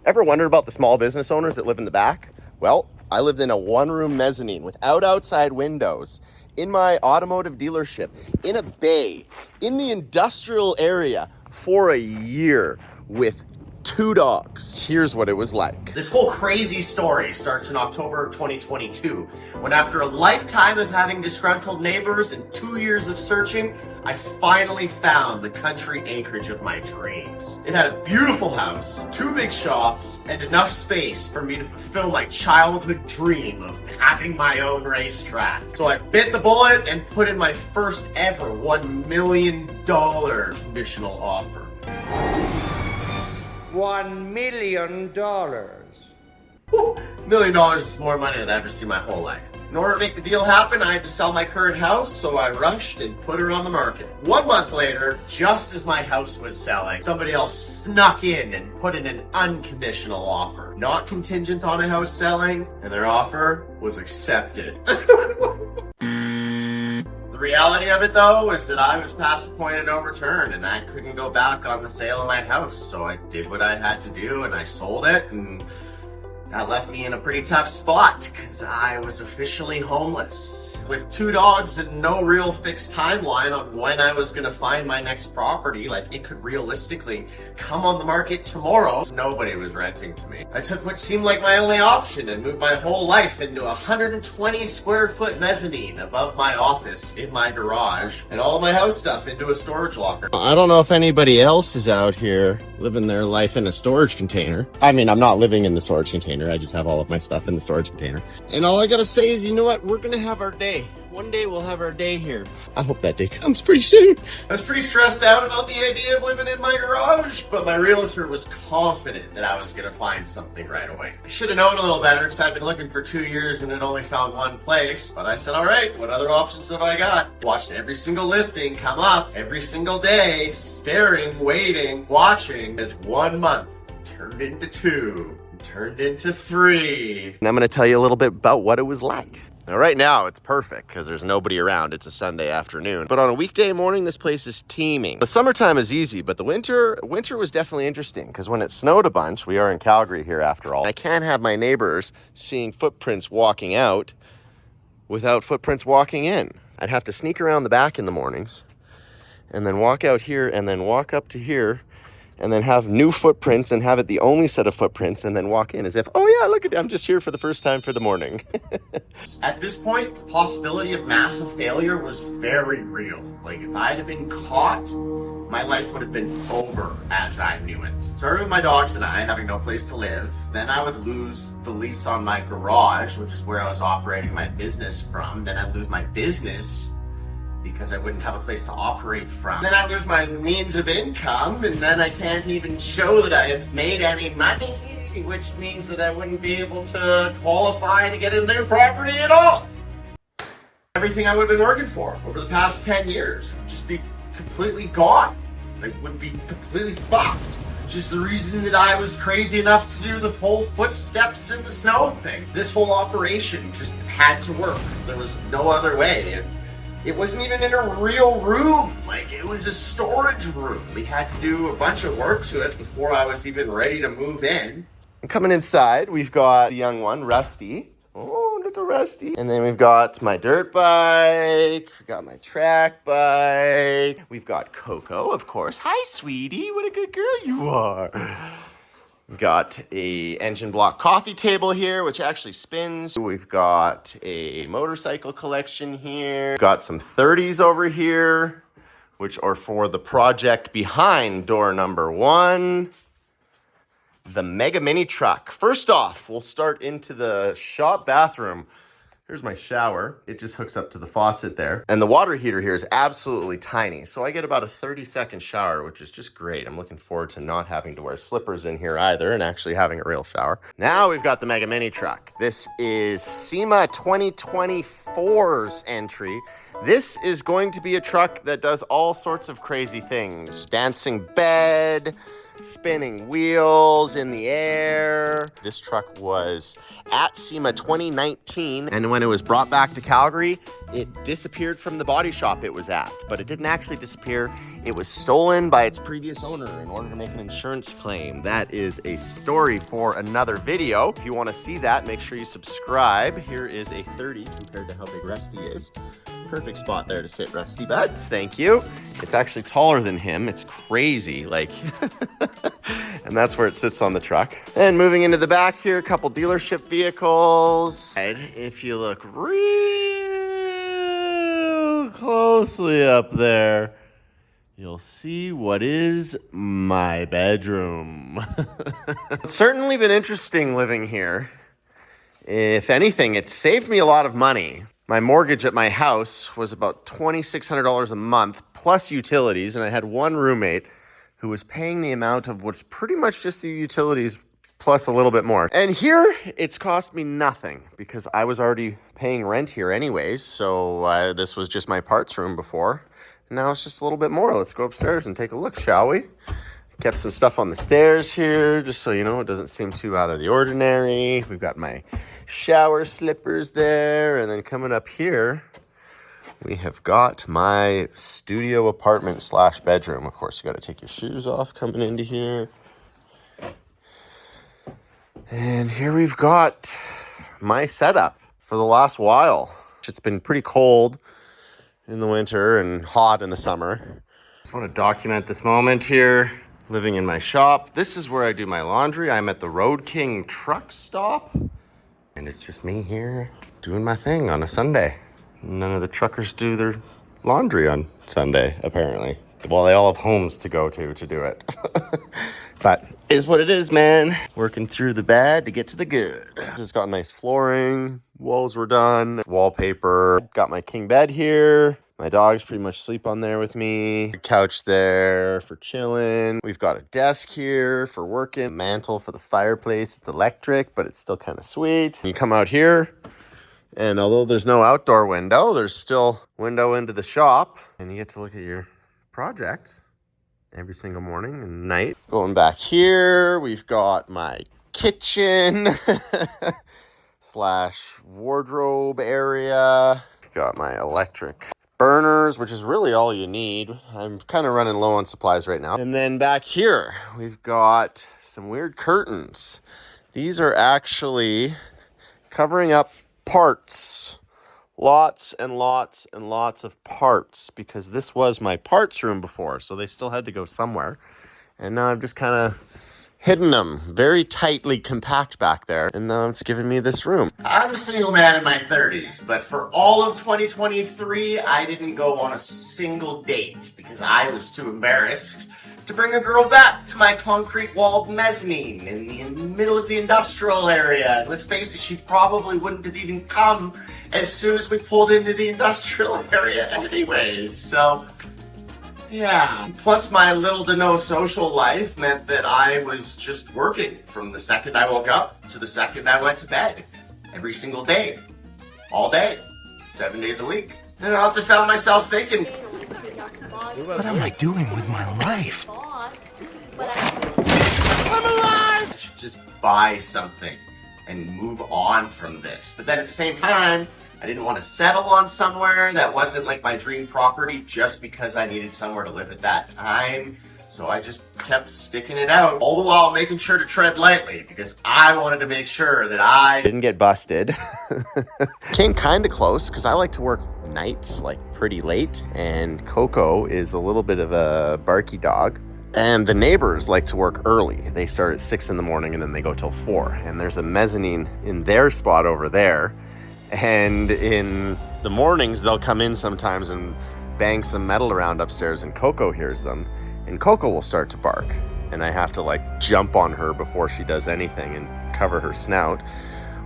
Ever wondered about the small business owners that live in the back? Well, I lived in a one-room mezzanine without outside windows in my automotive dealership in a bay in the industrial area for a year with 2 dogs. Here's what it was like. This whole crazy story starts in October of 2022, when after a lifetime of having disgruntled neighbors and 2 years of searching, I finally found the country acreage of my dreams. It had a beautiful house, 2 big shops, and enough space for me to fulfill my childhood dream of having my own racetrack. So I bit the bullet and put in my first ever $1 million conditional offer. $1 million. Whew, $1 million is more money than I've ever seen my whole life. In order to make the deal happen, I had to sell my current house, so I rushed and put her on the market. 1 month later, just as my house was selling, somebody else snuck in and put in an unconditional offer. Not contingent on a house selling, and their offer was accepted. The reality of it, though, is that I was past the point of no return, and I couldn't go back on the sale of my house. So I did what I had to do, and I sold it, and that left me in a pretty tough spot, because I was officially homeless. With 2 dogs and no real fixed timeline on when I was gonna find my next property, like it could realistically come on the market tomorrow, nobody was renting to me. I took what seemed like my only option and moved my whole life into a 120 square foot mezzanine above my office in my garage, and all of my house stuff into a storage locker. I don't know if anybody else is out here living their life in a storage container. I mean, I'm not living in the storage container. I just have all of my stuff in the storage container. And all I gotta say is, you know what? We're gonna have our day. One day we'll have our day here. I hope that day comes pretty soon. I was pretty stressed out about the idea of living in my garage, but my realtor was confident that I was gonna find something right away. I should have known a little better, because I'd been looking for 2 years and had only found one place, but I said, all right, what other options have I got? Watched every single listing come up every single day, staring, waiting, watching, as 1 month turned into 2, turned into 3. And I'm gonna tell you a little bit about what it was like. Now, right now, it's perfect because there's nobody around. It's a Sunday afternoon. But on a weekday morning, this place is teeming. The summertime is easy, but the winter was definitely interesting because when it snowed a bunch, we are in Calgary here after all, I can't have my neighbors seeing footprints walking out without footprints walking in. I'd have to sneak around the back in the mornings and then walk out here and then walk up to here and then have new footprints and have it the only set of footprints and then walk in as if, oh yeah, look at, I'm just here for the first time for the morning. At this point, the possibility of massive failure was very real. Like, if I had been caught, my life would have been over as I knew it. Started with my dogs and I having no place to live. Then I would lose the lease on my garage, which is where I was operating my business from. Then I'd lose my business because I wouldn't have a place to operate from. Then I lose my means of income, and then I can't even show that I have made any money, which means that I wouldn't be able to qualify to get a new property at all. Everything I would have been working for over the past 10 years would just be completely gone. I would be completely fucked. Which is the reason that I was crazy enough to do the whole footsteps in the snow thing. This whole operation just had to work. There was no other way. It wasn't even in a real room, like it was a storage room. We had to do a bunch of work to it before I was even ready to move in. And coming inside, we've got the young one, Rusty. Oh, little Rusty. And then we've got my dirt bike, we've got my track bike, we've got Coco, of course. Hi, sweetie, what a good girl you are. We've got a engine block coffee table here, which actually spins. We've got a motorcycle collection here. We've got some 30s over here, which are for the project behind door number 1. The Mega Mini truck. First off, we'll start into the shop bathroom. Here's my shower. It just hooks up to the faucet there. And the water heater here is absolutely tiny. So I get about a 30-second shower, which is just great. I'm looking forward to not having to wear slippers in here either and actually having a real shower. Now we've got the Mega Mini truck. This is SEMA 2024's entry. This is going to be a truck that does all sorts of crazy things. Dancing bed, spinning wheels in the air. This truck was at SEMA 2019, and when it was brought back to Calgary, it disappeared from the body shop it was at. But it didn't actually disappear. It was stolen by its previous owner in order to make an insurance claim. That is a story for another video. If you want to see that, make sure you subscribe. Here is a 30 compared to how big Rusty is. Perfect spot there to sit Rusty Buds. Thank you. It's actually taller than him. It's crazy, like, and that's where it sits on the truck. And moving into the back here, a couple dealership vehicles. If you look real closely up there, you'll see what is my bedroom. It's certainly been interesting living here. If anything, it's saved me a lot of money. My mortgage at my house was about $2,600 a month plus utilities, and I had one roommate who was paying the amount of what's pretty much just the utilities plus a little bit more. And here, it's cost me nothing because I was already paying rent here anyways, so this was just my parts room before. Now it's just a little bit more. Let's go upstairs and take a look, shall we? Kept some stuff on the stairs here, just so you know it doesn't seem too out of the ordinary. We've got my shower slippers there, and then coming up here, we have got my studio apartment slash bedroom. Of course, you got to take your shoes off coming into here. And here we've got my setup for the last while. It's been pretty cold in the winter and hot in the summer. Just want to document this moment here. Living in my shop. This is where I do my laundry. I'm at the Road King truck stop. And it's just me here doing my thing on a Sunday. None of the truckers do their laundry on Sunday, apparently. Well, they all have homes to go to do it. But is what it is, man. Working through the bad to get to the good. It's got nice flooring. Walls were done. Wallpaper. Got my king bed here. My dogs pretty much sleep on there with me. Couch there for chilling. We've got a desk here for working. Mantle for the fireplace. It's electric, but it's still kind of sweet. You come out here, and although there's no outdoor window, there's still window into the shop. And you get to look at your projects every single morning and night. Going back here, we've got my kitchen slash wardrobe area. Got my electric burners, which is really all you need. I'm kind of running low on supplies right now. And then back here, we've got some weird curtains. These are actually covering up parts. Lots and lots and lots of parts, because this was my parts room before, so they still had to go somewhere. And now I've just kind of hidden them very tightly compact back there, and now it's giving me this room. I'm a single man in my 30s, but for all of 2023, I didn't go on a single date because I was too embarrassed to bring a girl back to my concrete walled mezzanine in the middle of the industrial area. And let's face it, she probably wouldn't have even come as soon as we pulled into the industrial area anyways. So yeah, plus my little to no social life meant that I was just working from the second I woke up to the second I went to bed. Every single day. All day. 7 days a week. And I often found myself thinking, what am I doing with my life? I'm alive! I should just buy something and move on from this. But then at the same time, I didn't want to settle on somewhere that wasn't like my dream property just because I needed somewhere to live at that time. So I just kept sticking it out, all the while making sure to tread lightly because I wanted to make sure that I didn't get busted. Came kind of close because I like to work nights, like pretty late, and Coco is a little bit of a barky dog. And the neighbors like to work early. They start at 6 in the morning and then they go till 4. And there's a mezzanine in their spot over there. And in the mornings, they'll come in sometimes and bang some metal around upstairs, and Coco hears them. And Coco will start to bark. And I have to like jump on her before she does anything and cover her snout.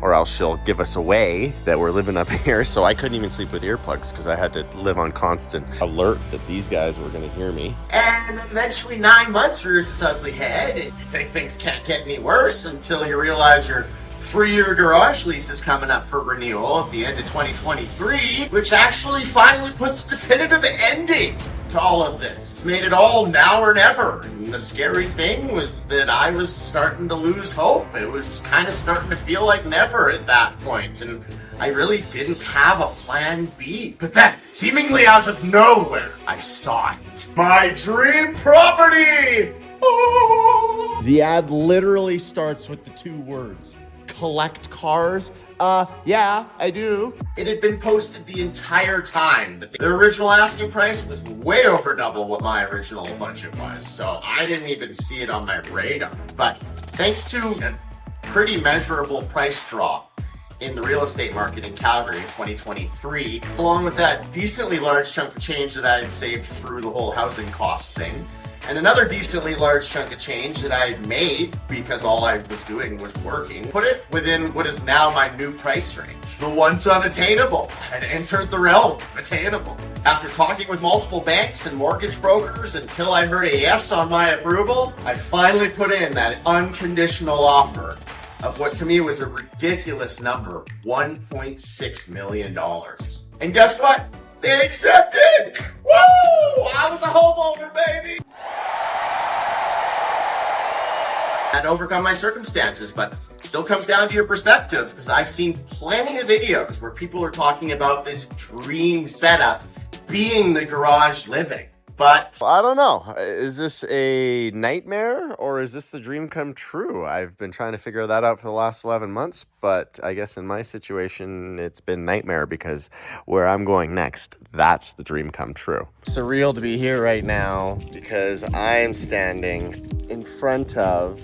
Or else she'll give us away that we're living up here. So I couldn't even sleep with earplugs because I had to live on constant alert that these guys were going to hear me. And eventually 9 months rears its ugly head. And you think things can't get any worse until you realize you're 3-year garage lease is coming up for renewal at the end of 2023, which actually finally puts a definitive end date to all of this. Made it all now or never. And the scary thing was that I was starting to lose hope. It was kind of starting to feel like never at that point, and I really didn't have a plan B. But then, seemingly out of nowhere, I saw it. My dream property! Oh! The ad literally starts with the 2 words, collect cars. Yeah, I do. It had been posted the entire time, but the original asking price was way over double what my original budget was, so I didn't even see it on my radar. But thanks to a pretty measurable price drop in the real estate market in Calgary in 2023, along with that decently large chunk of change that I had saved through the whole housing cost thing, and another decently large chunk of change that I had made because all I was doing was working, put it within what is now my new price range. The once unattainable had entered the realm of attainable. After talking with multiple banks and mortgage brokers until I heard a yes on my approval, I finally put in that unconditional offer of what to me was a ridiculous number, $1.6 million. And guess what? They accepted! Woo! I was a homeowner, baby! I had to overcome my circumstances, but it still comes down to your perspective, because I've seen plenty of videos where people are talking about this dream setup being the garage living. But I don't know. Is this a nightmare or is this the dream come true? I've been trying to figure that out for the last 11 months, but I guess in my situation, it's been nightmare because where I'm going next, that's the dream come true. Surreal to be here right now because I am standing in front of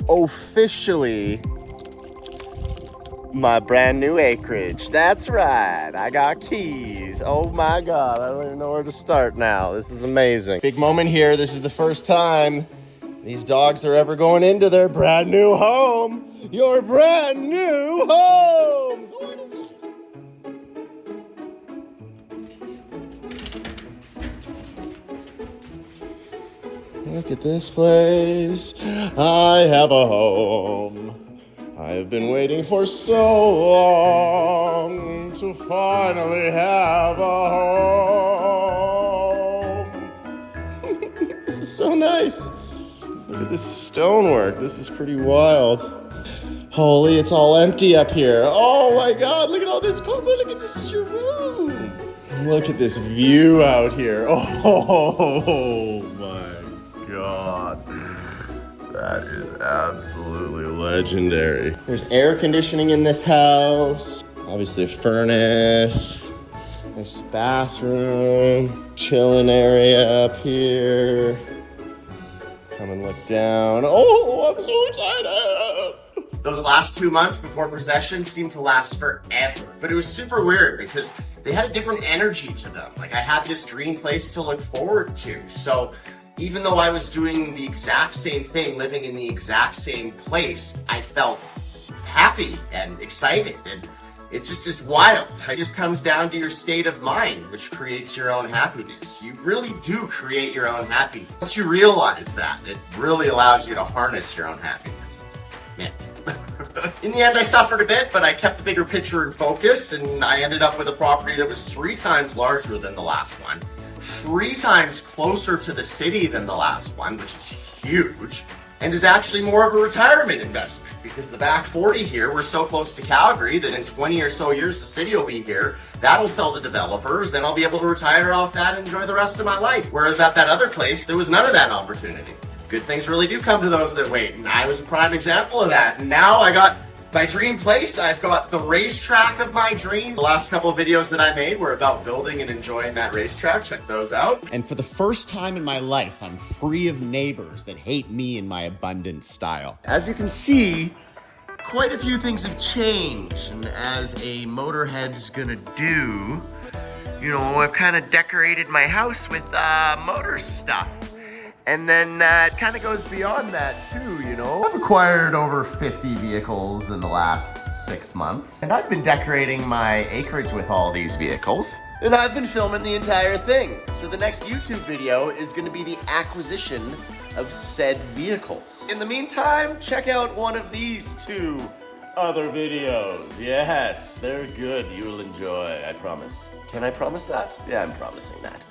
officially my brand new acreage. That's right. I got keys. Oh my God. I don't even know where to start now. This is amazing. Big moment here. This is the first time these dogs are ever going into their brand new home. Your brand new home. Go inside. Look at this place. I have a home. I've been waiting for so long to finally have a home. This is so nice. Look at this stonework. This is pretty wild. Holy, it's all empty up here. Oh my God, look at all this cocoa. Look at this is your room. Look at this view out here. Oh my God. That is absolutely legendary. There's air conditioning in this house. Obviously a furnace. Nice bathroom. Chilling area up here. Come and look down. Oh, I'm so excited. those last 2 months before possession seemed to last forever. But it was super weird because they had a different energy to them. Like, I had this dream place to look forward to. So even though I was doing the exact same thing, living in the exact same place, I felt happy and excited, and it just is wild. It just comes down to your state of mind, which creates your own happiness. You really do create your own happiness. Once you realize that, it really allows you to harness your own happiness. It's meant. In the end, I suffered a bit, but I kept the bigger picture in focus, and I ended up with a property that was 3 times larger than the last one, 3 times closer to the city than the last one, which is huge, and is actually more of a retirement investment because the back 40 here, we're so close to Calgary that in 20 or so years the city will be here. That'll sell to developers, then I'll be able to retire off that and enjoy the rest of my life. Whereas at that other place, there was none of that opportunity. Good things really do come to those that wait, and I was a prime example of that. And now I got my dream place. I've got the racetrack of my dreams. The last couple of videos that I made were about building and enjoying that racetrack. Check those out. And for the first time in my life, I'm free of neighbors that hate me and my abundant style. As you can see, quite a few things have changed. And as a motorhead's gonna do, you know, I've kind of decorated my house with motor stuff. And then it kind of goes beyond that too, you know. I've acquired over 50 vehicles in the last 6 months. And I've been decorating my acreage with all these vehicles. And I've been filming the entire thing. So the next YouTube video is gonna be the acquisition of said vehicles. In the meantime, check out one of these 2 other videos. Yes, they're good. You'll enjoy, I promise. Can I promise that? Yeah, I'm promising that.